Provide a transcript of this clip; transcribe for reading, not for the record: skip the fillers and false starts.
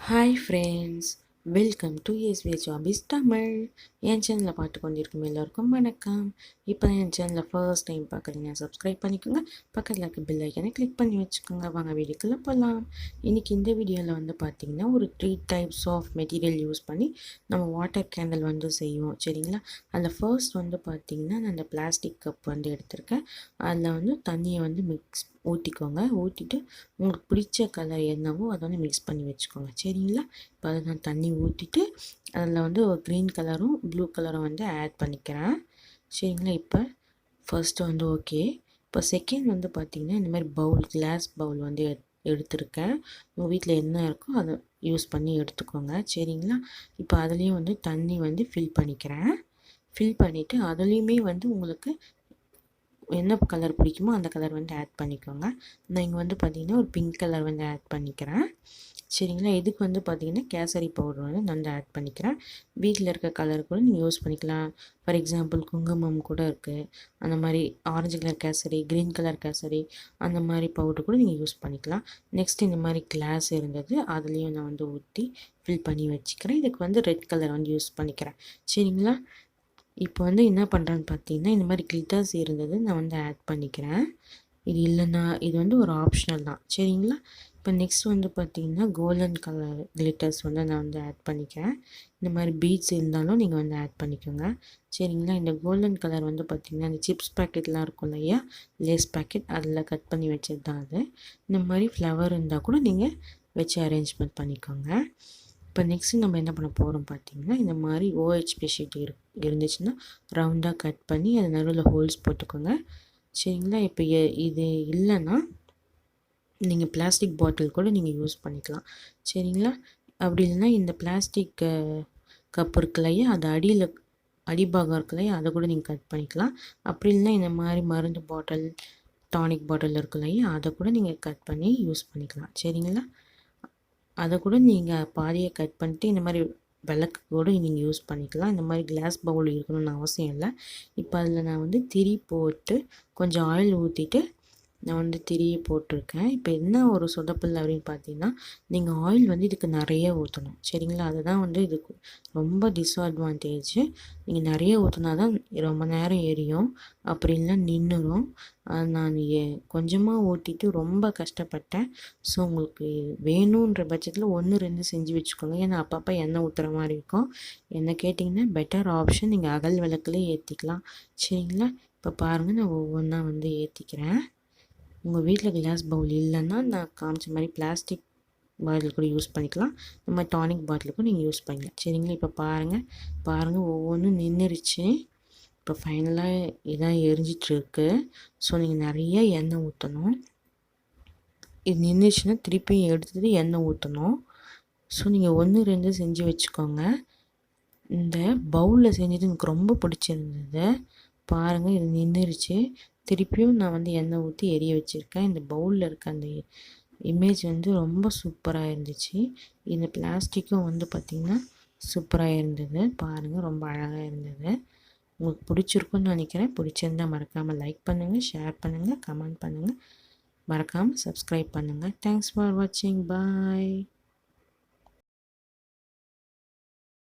Hi friends, welcome to SVH hobbies Tamil. என் சேனலை பார்த்து கொண்டிருக்கும் எல்லோருக்கும் வணக்கம். இப்போ என் சேனலை ஃபர்ஸ்ட் டைம் பார்க்குறீங்க, சப்ஸ்கிரைப் பண்ணிக்கோங்க. பக்கத்தில் இருக்க பெல் ஐக்கனை கிளிக் பண்ணி வச்சுக்கோங்க. வாங்க வீடியோக்குள்ளே போகலாம். இன்றைக்கி இந்த வீடியோவில் வந்து பார்த்திங்கன்னா ஒரு 3 டைப்ஸ் ஆஃப் மெட்டீரியல் யூஸ் பண்ணி நம்ம வாட்டர் கேண்டில் வந்து செய்வோம், சரிங்களா? அதில் ஃபர்ஸ்ட் வந்து பார்த்திங்கன்னா நான் அந்த பிளாஸ்டிக் கப் வந்து எடுத்திருக்கேன். அதில் வந்து தண்ணியை வந்து ஊற்றிக்கோங்க. ஊற்றிட்டு உங்களுக்கு பிடிச்ச கலர் என்னவோ அதை வந்து மிக்ஸ் பண்ணி வச்சுக்கோங்க, சரிங்களா? இப்போ அதை நான் தண்ணி ஊற்றிட்டு அதில் வந்து ஒரு க்ரீன் கலரும் ப்ளூ கலரும் வந்து ஆட் பண்ணிக்கிறேன், சரிங்களா? இப்போ ஃபர்ஸ்ட்டு வந்து ஓகே. இப்போ செகண்ட் வந்து பார்த்திங்கன்னா இந்த மாதிரி பவுல், கிளாஸ் பவுல் வந்து எடுத்திருக்கேன். உங்கள் வீட்டில் என்ன இருக்கோ அதை யூஸ் பண்ணி எடுத்துக்கோங்க, சரிங்களா? இப்போ அதுலேயும் வந்து தண்ணி வந்து ஃபில் பண்ணிக்கிறேன். ஃபில் பண்ணிவிட்டு அதுலேயுமே வந்து உங்களுக்கு என்ன கலர் பிடிக்குமோ அந்த கலர் வந்து ஆட் பண்ணிக்கோங்க. நான் இங்கே வந்து பார்த்திங்கன்னா ஒரு பிங்க் கலர் வந்து ஆட் பண்ணிக்கிறேன், சரிங்களா? இதுக்கு வந்து பார்த்திங்கன்னா கேசரி பவுடர் வந்து நான் வந்து ஆட் பண்ணிக்கிறேன். வீட்டில் இருக்க கலர் கூட நீங்கள் யூஸ் பண்ணிக்கலாம். ஃபார் எக்ஸாம்பிள் குங்குமம் கூட இருக்குது. அந்த மாதிரி orange colour kesari, green colour kesari, அந்த மாதிரி பவுடர் கூட நீங்கள் யூஸ் பண்ணிக்கலாம். நெக்ஸ்ட் இந்த மாதிரி கிளாஸ் இருந்தது, அதுலேயும் நான் வந்து ஊற்றி ஃபில் பண்ணி வச்சுக்கிறேன். இதுக்கு வந்து ரெட் கலர் வந்து யூஸ் பண்ணிக்கிறேன், சரிங்களா? இப்போ வந்து என்ன பண்ணுறேன்னு பார்த்தீங்கன்னா இந்த மாதிரி கிளிட்டர்ஸ் இருந்தது நான் வந்து ஆட் பண்ணிக்கிறேன். இது இல்லைன்னா இது வந்து ஒரு ஆப்ஷனல் தான், சரிங்களா? இப்போ நெக்ஸ்ட் வந்து பார்த்திங்கன்னா கோல்டன் கலர் கிளிட்டர்ஸ் வந்து நான் வந்து ஆட் பண்ணிக்கிறேன். இந்த மாதிரி பீட்ஸ் இருந்தாலும் நீங்கள் வந்து ஆட் பண்ணிக்கோங்க, சரிங்களா? இந்த கோல்டன் கலர் வந்து பார்த்திங்கன்னா இந்த சிப்ஸ் பேக்கெட்லாம் இருக்கும் இல்லையா, லேஸ் பேக்கெட், அதில் கட் பண்ணி வச்சது தான் அது. இந்த மாதிரி ஃப்ளவர் இருந்தால் கூட நீங்கள் வச்சு அரேஞ்ச்மெண்ட் பண்ணிக்கோங்க. இப்போ நெக்ஸ்ட்டு நம்ம என்ன பண்ண போகிறோம் பார்த்திங்கன்னா இந்த மாதிரி ஓஹெச்பி ஷீட் இருந்துச்சுன்னா ரவுண்டாக கட் பண்ணி அது நடுவில் ஹோல்ஸ் போட்டுக்கோங்க, சரிங்களா? இப்போ இது இல்லைன்னா நீங்கள் பிளாஸ்டிக் பாட்டில் கூட நீங்கள் யூஸ் பண்ணிக்கலாம், சரிங்களா? அப்படி இல்லைன்னா இந்த பிளாஸ்டிக் கப் இருக்குல்லையா, அது அடிபாகம் இருக்குல்லையா, அதை கூட நீங்கள் கட் பண்ணிக்கலாம். அப்படி இல்லைன்னா இந்த மாதிரி மருந்து பாட்டில், டானிக் பாட்டில் இருக்குல்லையா, அதை கூட நீங்கள் கட் பண்ணி யூஸ் பண்ணிக்கலாம், சரிங்களா? அதை கூட நீங்கள் பாதியை கட் பண்ணிட்டு இந்த மாதிரி விளக்கு கூட நீங்கள் யூஸ் பண்ணிக்கலாம். இந்த மாதிரி கிளாஸ் பவுல் இருக்கணும்னு அவசியம் இல்லை. இப்போ அதில் நான் வந்து திரி போட்டு கொஞ்சம் ஆயில் ஊற்றிட்டு நான் வந்து திரியை போட்டிருக்கேன். இப்போ என்ன ஒரு சொதப்பல் அப்படின்னு பார்த்தீங்கன்னா நீங்கள் ஆயில் வந்து இதுக்கு நிறைய ஊற்றணும், சரிங்களா? அதுதான் வந்து இதுக்கு ரொம்ப டிஸ்அட்வான்டேஜ். நீங்கள் நிறைய ஊற்றினா தான் ரொம்ப நேரம் எரியும், அப்படி இல்லைன்னா நின்றுடும். நான் கொஞ்சமாக ஊற்றிட்டு ரொம்ப கஷ்டப்பட்டேன். ஸோ உங்களுக்கு வேணுன்ற பட்சத்தில் 1 2 செஞ்சு வச்சுக்கோங்க. ஏன்னா அப்பப்போ எண்ணெய் ஊற்றுற மாதிரி இருக்கும். என்ன கேட்டிங்கன்னா பெட்டர் ஆப்ஷன் நீங்கள் அகல் விளக்குலேயே ஏற்றிக்கலாம், சரிங்களா? இப்போ பாருங்கள், நான் ஒவ்வொன்றா வந்து ஏற்றிக்கிறேன். உங்கள் வீட்டில் கிளாஸ் பவுல் இல்லைன்னா நான் காமிச்ச மாதிரி பிளாஸ்டிக் பாட்டில் கூட யூஸ் பண்ணிக்கலாம். இந்த மாதிரி டானிக் பாட்டில் கூட நீங்கள் யூஸ் பண்ணிக்கலாம், சரிங்களா? இப்போ பாருங்கள் ஒவ்வொன்றும் நின்றுருச்சு. இப்போ ஃபைனலாக இதான் எரிஞ்சிட்ருக்கு. ஸோ நீங்கள் நிறைய எண்ணெய் ஊற்றணும். இது நின்றுச்சுன்னா திருப்பியும் எடுத்துகிட்டு எண்ணெய் ஊற்றணும். ஸோ நீங்கள் 1 2 செஞ்சு வச்சுக்கோங்க. இந்த பவுலில் செஞ்சது எனக்கு ரொம்ப பிடிச்சிருந்தது. பாருங்கள், இது நின்றுருச்சு. திருப்பியும் நான் வந்து எண்ணெய் ஊற்றி எரிய வச்சுருக்கேன். இந்த பவுலில் இருக்க அந்த இமேஜ் வந்து ரொம்ப சூப்பராக இருந்துச்சு. இந்த பிளாஸ்டிக்கும் வந்து பார்த்திங்கன்னா சூப்பராக இருந்தது. பாருங்கள், ரொம்ப அழகாக இருந்தது. உங்களுக்கு பிடிச்சிருக்குன்னு நினைக்கிறேன். பிடிச்சிருந்தால் மறக்காமல் லைக் பண்ணுங்கள், ஷேர் பண்ணுங்கள், கமெண்ட் பண்ணுங்கள், மறக்காமல் சப்ஸ்கிரைப் பண்ணுங்கள். தேங்க்ஸ் ஃபார் வாட்சிங். பாய்.